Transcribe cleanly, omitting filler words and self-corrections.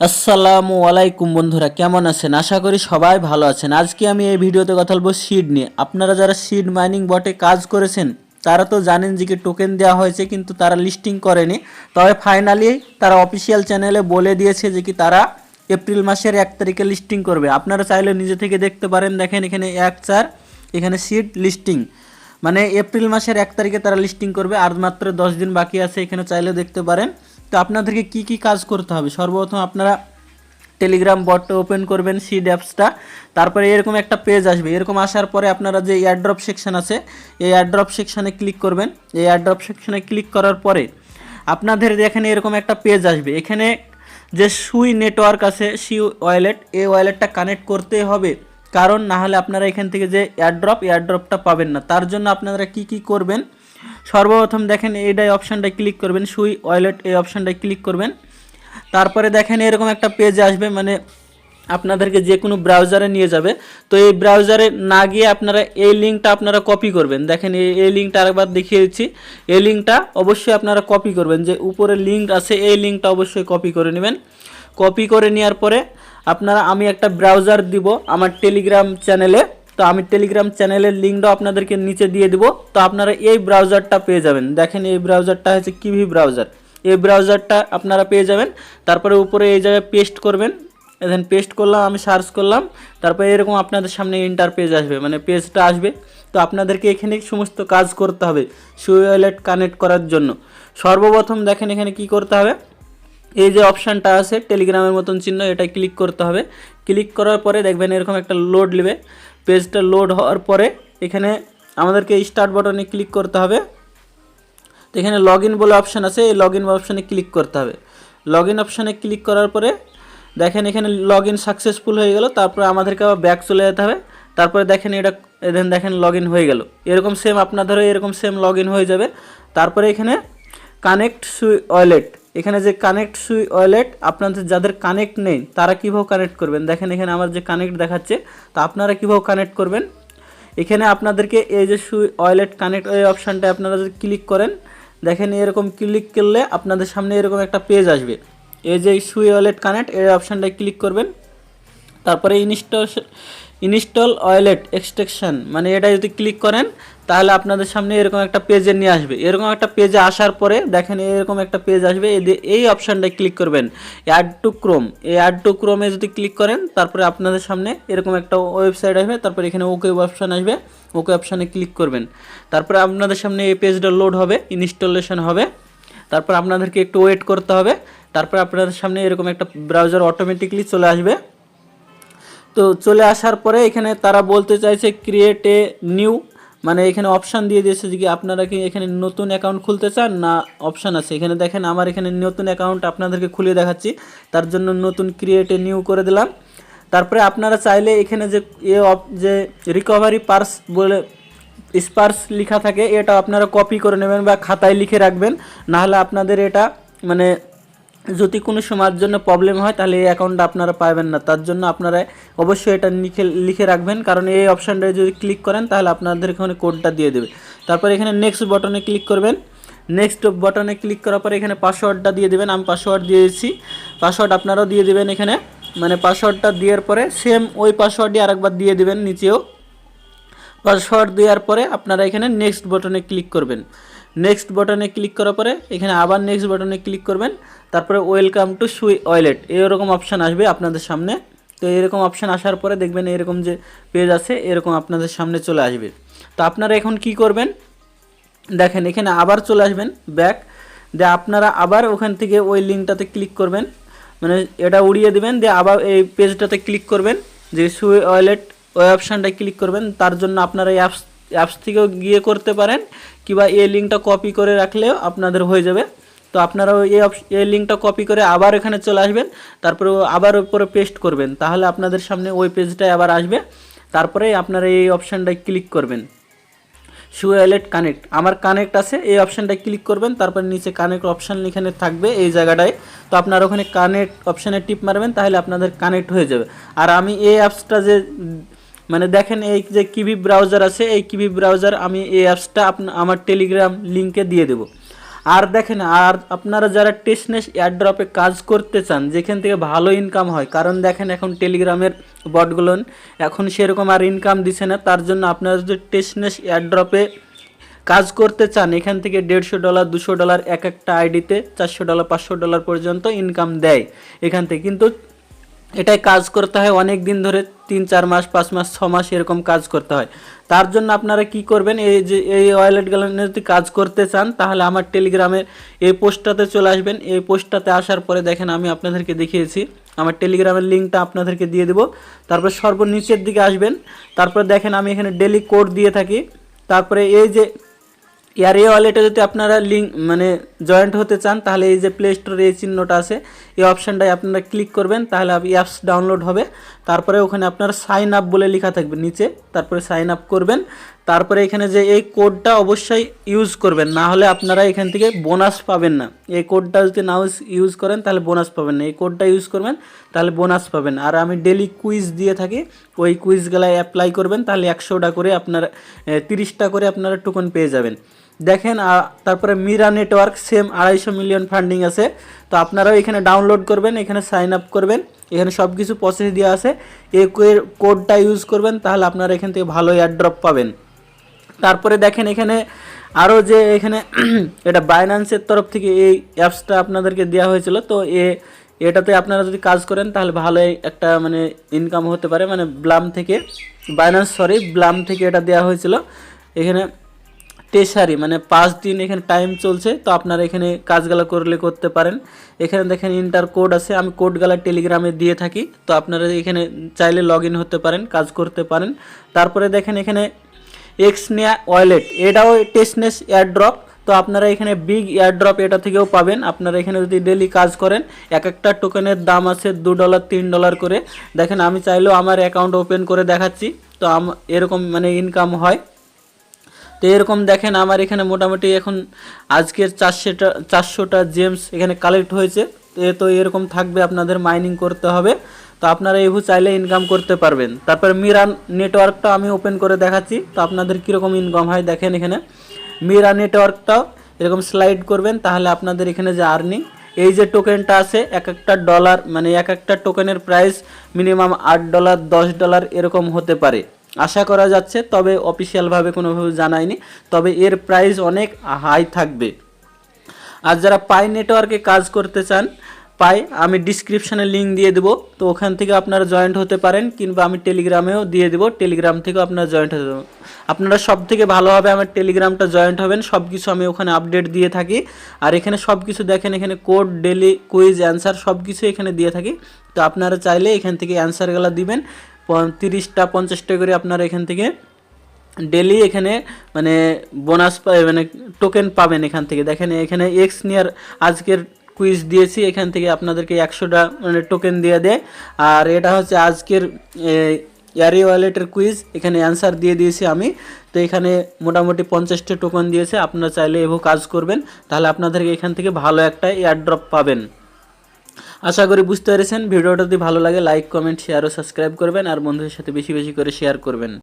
আসসালামু আলাইকুম বন্ধুরা, কেমন আছেন? আশা করি সবাই ভালো আছেন। আজকে আমি এই ভিডিওতে কথা বলবো সিড নিয়ে। আপনারা যারা সিড মাইনিং বটে কাজ করেছেন তারা তো জানেন যে কি টোকেন দেওয়া হয়েছে, কিন্তু তারা লিস্টিং করেনি। তবে ফাইনালি তারা অফিসিয়াল চ্যানেলে বলে দিয়েছে যে কি তারা এপ্রিল মাসের 1 তারিখে লিস্টিং করবে। আপনারা চাইলে নিজে থেকে দেখতে পারেন, দেখেন এখানে 1/4 এখানে সিড লিস্টিং, মানে এপ্রিল মাসের 1 তারিখে তারা লিস্টিং করবে। আর মাত্র 10 দিন বাকি আছে, এখানে চাইলে দেখতে পারেন। তো আপনাদেরকে কি কি কাজ করতে হবে? সর্বপ্রথম আপনারা টেলিগ্রাম বটটা ওপেন করবেন, সিড অ্যাপসটা। তারপরে এরকম একটা পেজ আসবে। এরকম আসার পরে আপনারা যে এয়ারড্রপ সেকশন আছে, এই এয়ারড্রপ সেকশানে ক্লিক করবেন। এই এয়ারড্রপ সেকশানে ক্লিক করার পরে আপনাদের এখানে এরকম একটা পেজ আসবে। এখানে যে সুই নেটওয়ার্ক আছে, সি ওয়ালেট, এই ওয়ালেটটা কানেক্ট করতে হবে, কারণ না হলে আপনারা এখান থেকে যে এয়ারড্রপটা পাবেন না। তার জন্য আপনারা কি কি করবেন? সর্বপ্রথম দেখেন এইটাই অপশানটায় ক্লিক করবেন, সুই ওয়ালেট এই অপশানটায় ক্লিক করবেন। তারপরে দেখেন এরকম একটা পেজ আসবে, মানে আপনাদেরকে যে কোনো ব্রাউজারে নিয়ে যাবে। তো এই ব্রাউজারে না গিয়ে আপনারা এই লিঙ্কটা আপনারা কপি করবেন। দেখেন এই লিঙ্কটা আরেকবার দেখিয়ে দিচ্ছি। এই লিঙ্কটা অবশ্যই আপনারা কপি করবেন, যে উপরে লিঙ্ক আছে এই লিঙ্কটা অবশ্যই কপি করে নেবেন। কপি করে নেওয়ার পরে আপনারা, আমি একটা ব্রাউজার দিব আমার টেলিগ্রাম চ্যানেলে, তো আমি টেলিগ্রাম চ্যানেলের লিঙ্কটাও আপনাদেরকে নিচে দিয়ে দিব। তো আপনারা এই ব্রাউজারটা পেয়ে যাবেন। দেখেন এই ব্রাউজারটা হচ্ছে কিভি ব্রাউজার, এই ব্রাউজারটা আপনারা পেয়ে যাবেন। তারপরে উপরে এই জায়গায় পেস্ট করবেন। এখানে পেস্ট করলাম, আমি সার্চ করলাম, তারপরে এরকম আপনাদের সামনে ইন্টার পেজ আসবে, মানে পেজটা আসবে। তো আপনাদেরকে এখানে সমস্ত কাজ করতে হবে সুই ওয়ালেট কানেক্ট করার জন্য। সর্বপ্রথম দেখেন এখানে কি করতে হবে, এই যে অপশানটা আছে টেলিগ্রামের মতন চিহ্ন, এটা ক্লিক করতে হবে। ক্লিক করার পরে দেখবেন এরকম একটা লোড নেবে। পেজটা লোড হওয়ার পরে এখানে আমাদেরকে স্টার্ট বাটনে ক্লিক করতে হবে। তো এখানে লগ ইন বলে অপশান আছে, এই লগ ইন অপশানে ক্লিক করতে হবে। লগ ইন অপশানে ক্লিক করার পরে দেখেন এখানে লগ ইন সাকসেসফুল হয়ে গেল। তারপরে আমাদেরকে আবার ব্যাক চলে যেতে হবে। তারপরে দেখেন এটা দেখেন লগ ইন হয়ে গেল। এরকম সেম আপনাদেরও এরকম সেম লগ ইন হয়ে যাবে। তারপরে এখানে কানেক্ট সুই ওয়ালেট, এখানে যে কানেক্ট সুই ওয়ালেট, আপনাদের যাদের কানেক্ট নেই তারা কীভাবে কানেক্ট করবেন? দেখেন এখানে আমার যে কানেক্ট দেখাচ্ছে, তো আপনারা কীভাবে কানেক্ট করবেন? এখানে আপনাদেরকে এই যে সুই ওয়ালেট কানেক্ট এই অপশানটা আপনারা যদি ক্লিক করেন, দেখেন এরকম ক্লিক করলে আপনাদের সামনে এরকম একটা পেজ আসবে। এই যে সুই ওয়ালেট কানেক্ট এই অপশানটায় ক্লিক করবেন। তারপরে ইনস্টল ওয়ালেট এক্সটেনশন, মানে এটা যদি ক্লিক করেন তাহলে আপনাদের সামনে এরকম একটা পেজে নিয়ে আসবে। এরকম একটা পেজে আসার পরে দেখেন এরকম একটা পেজ আসবে, এই অপশানটায় ক্লিক করবেন, অ্যাড টু ক্রোম। এই অ্যাড টু ক্রোমে যদি ক্লিক করেন তারপরে আপনাদের সামনে এরকম একটা ওয়েবসাইট আসবে। তারপরে এখানে ওকে অপশান আসবে, ওকে অপশানে ক্লিক করবেন। তারপরে আপনাদের সামনে এই পেজটা লোড হবে, ইনস্টলেশন হবে। তারপর আপনাদেরকে একটু ওয়েট করতে হবে। তারপর আপনাদের সামনে এরকম একটা ব্রাউজার অটোমেটিকলি চলে আসবে। তো চলে আসার পরে এখানে তারা বলতে চাইছে ক্রিয়েট এ নিউ, মানে এখানে অপশান দিয়ে দিয়েছে যে কি আপনারা কি এখানে নতুন অ্যাকাউন্ট খুলতে চান না অপশান আছে। এখানে দেখেন আমার এখানে নতুন অ্যাকাউন্ট আপনাদেরকে খুলে দেখাচ্ছি, তার জন্য নতুন ক্রিয়েট এ নিউ করে দিলাম। তারপরে আপনারা চাইলে এখানে যে রিকভারি পার্স বলে স্পার্স লেখা থাকে, এটা আপনারা কপি করে নেবেন বা খাতায় লিখে রাখবেন। নাহলে আপনাদের এটা মানে যদি কোনো সময়ের জন্য প্রবলেম হয় তাহলে এই অ্যাকাউন্টটা আপনারা পাবেন না। তার জন্য আপনারা অবশ্যই এটা লিখে রাখবেন, কারণ এই অপশানটায় যদি ক্লিক করেন তাহলে আপনাদের এখানে কোডটা দিয়ে দেবে। তারপর এখানে নেক্সট বাটনে ক্লিক করবেন। নেক্সট বাটনে ক্লিক করার পরে এখানে পাসওয়ার্ডটা দিয়ে দেবেন। আমি পাসওয়ার্ড দিয়েছি, পাসওয়ার্ড আপনারাও দিয়ে দেবেন এখানে। মানে পাসওয়ার্ডটা দেওয়ার পরে সেম ওই পাসওয়ার্ডই আরেকবার দিয়ে দেবেন নিচেও। পাসওয়ার্ড দেওয়ার পরে আপনারা এখানে নেক্সট বাটনে ক্লিক করবেন। নেক্সট বাটনে ক্লিক করার পরে এখানে আবার নেক্সট বাটনে ক্লিক করবেন। তারপরে ওয়েলকাম টু সুই ওয়ালেট এরকম অপশান আসবে আপনাদের সামনে। তো এরকম অপশান আসার পরে দেখবেন এরকম যে পেজ আছে এরকম আপনাদের সামনে চলে আসবে। তো আপনারা এখন কি করবেন? দেখেন এখানে আবার চলে আসবেন ব্যাক, দিয়ে আপনারা আবার ওখান থেকে ওই লিঙ্কটাতে ক্লিক করবেন, মানে এটা উড়িয়ে দেবেন, দিয়ে আবার এই পেজটাতে ক্লিক করবেন, যে সুই ওয়ালেট ওই অপশানটায় ক্লিক করবেন। তার জন্য আপনারা অ্যাপস থেকেও গিয়ে করতে পারেন, কিংবা এই লিঙ্কটা কপি করে রাখলেও আপনাদের হয়ে যাবে। তো আপনারা এই লিঙ্কটা কপি করে আবার এখানে চলে আসবেন, তারপরে আবার উপরে পেস্ট করবেন, তাহলে আপনাদের সামনে ওই পেজটাই আবার আসবে। তারপরে আপনারা এই অপশানটায় ক্লিক করবেন, সুই ওয়ালেট কানেক্ট, আমার কানেক্ট আছে, এই অপশানটায় ক্লিক করবেন। তারপর নিচে কানেক্ট অপশান এখানে থাকবে এই জায়গাটায়, তো আপনারা ওখানে কানেক্ট অপশানে টিপ মারবেন, তাহলে আপনাদের কানেক্ট হয়ে যাবে। আর আমি এই অ্যাপসটা যে মানে দেখেন এই যে কিভি ব্রাউজার আছে, এই কিভি ব্রাউজার আমি এই অ্যাপসটা আমার টেলিগ্রাম লিঙ্কে দিয়ে দেবো। আর দেখেন, আর আপনারা যারা টেস্টনেস এয়ারড্রপে কাজ করতে চান, যেখান থেকে ভালো ইনকাম হয়, কারণ দেখেন এখন টেলিগ্রামের বটগুলো এখন সেরকম আর ইনকাম দিছে না, তার জন্য আপনারা যদি টেস্টনেস এয়ারড্রপে কাজ করতে চান, এখান থেকে $150 $200 এক একটা আইডিতে, $400 $500 পর্যন্ত ইনকাম দেয় এখান থেকে। কিন্তু এটাই কাজ করতে হয় অনেক দিন ধরে, 3-4 মাস 5 মাস 6 মাস এরকম কাজ করতে হয়। তার জন্য আপনারা কি করবেন, এই যে এই ওয়ালেটগুলো যদি কাজ করতে চান, তাহলে আমার টেলিগ্রামের এই পোস্টটাতে চলে আসবেন। এই পোস্টটাতে আসার পরে দেখেন আমি আপনাদেরকে দেখিয়েছি, আমার টেলিগ্রামের লিঙ্কটা আপনাদেরকে দিয়ে দেবো। তারপর সর্বনিচের দিকে আসবেন, তারপর দেখেন আমি এখানে ডেলি কোড দিয়ে থাকি। তারপরে এই যে আর এই ওয়ালেটে যদি আপনারা লিঙ্ক মানে জয়েন্ট হতে চান, তাহলে এই যে প্লে স্টোরে এই চিহ্নটা আছে, এই অপশানটায় আপনারা ক্লিক করবেন, তাহলে অ্যাপস ডাউনলোড হবে। তারপরে ওখানে আপনার সাইন আপ বলে লেখা থাকবে নিচে, তারপরে সাইন আপ করবেন। তারপরে এখানে যে এই কোডটা অবশ্যই ইউজ করবেন, না হলে আপনারা এখান থেকে বোনাস পাবেন না। এই কোডটা যদি না ইউজ করেন তাহলে বোনাস পাবেন না, এই কোডটা ইউজ করবেন তাহলে বোনাস পাবেন। আর আমি ডেলি কুইজ দিয়ে থাকি, ওই কুইজগুলো অ্যাপ্লাই করবেন, তাহলে 100টা করে আপনারা 30টা করে আপনারা টোকন পেয়ে যাবেন। দেখেন তারপরে Mira network same 250 million funding আছে, তো আপনারাও এখানে ডাউনলোড করবেন, এখানে সাইন আপ করবেন, এখানে সব কিছু প্রসেস দেওয়া আছে। এই কোডটা ইউজ করবেন, তাহলে আপনারা এখান থেকে ভালো এয়ারড্রপ পাবেন। তারপরে দেখেন এখানে আরও যে এখানে এটা বাইন্যান্সের তরফ থেকে এই অ্যাপসটা আপনাদেরকে দেওয়া হয়েছিল, তো এটাতে আপনারা যদি কাজ করেন তাহলে ভালোই একটা মানে ইনকাম হতে পারে, মানে ব্লাম থেকে এটা দেওয়া হয়েছিল। এখানে টেসারি মানে 5 দিন এখানে টাইম চলছে, তো আপনারা এখানে কাজগুলো করতে পারেন। এখানে দেখেন ইন্টার কোড আছে, আমি কোডগুলো টেলিগ্রামে দিয়ে থাকি, তো আপনারা এখানে চাইলে লগ ইন হতে পারেন, কাজ করতে পারেন। তারপরে দেখেন এখানে এক্সনিয়া ওয়ালেট, এটাও টেস্টনেস এয়ারড্রপ, তো আপনারা এখানে বিগ এয়ারড্রপ এটা থেকেও পাবেন। আপনারা এখানে যদি ডেলি কাজ করেন, এক একটা টোকেনের দাম আছে $2 $3 করে। দেখেন আমি চাইলেও আমার অ্যাকাউন্ট ওপেন করে দেখাচ্ছি, তো এরকম মানে ইনকাম হয়। তো এরকম দেখেন আমার এখানে মোটামুটি এখন আজকের 400টা জেমস এখানে কালেক্ট হয়েছে। তো এরকম থাকবে, আপনাদের মাইনিং করতে হবে, তো আপনারা এইভাবে চাইলে ইনকাম করতে পারবেন। তারপর মিরা নেটওয়ার্কটা আমি ওপেন করে দেখাচ্ছি, তো আপনাদের কীরকম ইনকাম হয় দেখেন। এখানে মিরা নেটওয়ার্কটাও এরকম স্লাইড করবেন, তাহলে আপনাদের এখানে যে আর্নিং, এই যে টোকেনটা আছে এক একটা ডলার, মানে এক একটা টোকেনের প্রাইস মিনিমাম $8 $10 এরকম হতে পারে আশা করা যাচ্ছে, তবে অফিসিয়ালভাবে কোনোভাবে জানায়নি, তবে এর প্রাইস অনেক হাই থাকবে। আর যারা পাই নেটওয়ার্কে কাজ করতে চান, আমি ডিসক্রিপশানে লিঙ্ক দিয়ে দেবো, তো ওখান থেকে আপনারা জয়েন্ট হতে পারেন, কিংবা আমি টেলিগ্রামেও দিয়ে দেবো, টেলিগ্রাম থেকেও আপনারা জয়েন্ট হতে দেবো। আপনারা সব থেকে ভালোভাবে আমার টেলিগ্রামটা জয়েন্ট হবেন, সব কিছু আমি ওখানে আপডেট দিয়ে থাকি। আর এখানে সব কিছু দেখেন, এখানে কোড, ডেলি কুইজ, অ্যান্সার সব কিছু এখানে দিয়ে থাকি, তো আপনারা চাইলে এখান থেকে অ্যান্সারগুলো দিবেন। 30টা 50টা করে আপনারা এখান থেকে ডেলি এখানে মানে বোনাস মানে টোকেন পাবেন এখান থেকে। দেখেন এখানে এক্সনিয়ার আজকের কুইজ দিয়েছি, এখান থেকে আপনাদেরকে 100টা মানে টোকেন দিয়ে দেয়। আর এটা হচ্ছে আজকের এয়ারি ওয়ালেটের কুইজ, এখানে অ্যান্সার দিয়ে দিয়েছি আমি, তো এখানে মোটামুটি 50টা টোকেন দিয়েছে। আপনারা চাইলে এভাবে কাজ করবেন, তাহলে আপনাদেরকে এখান থেকে ভালো একটা এয়ারড্রপ পাবেন। আশা করি বুঝতে পেরেছেন। ভিডিওটা যদি ভালো লাগে লাইক কমেন্ট শেয়ার ও সাবস্ক্রাইব করবেন, আর বন্ধুদের সাথে বেশি বেশি করে শেয়ার করবেন।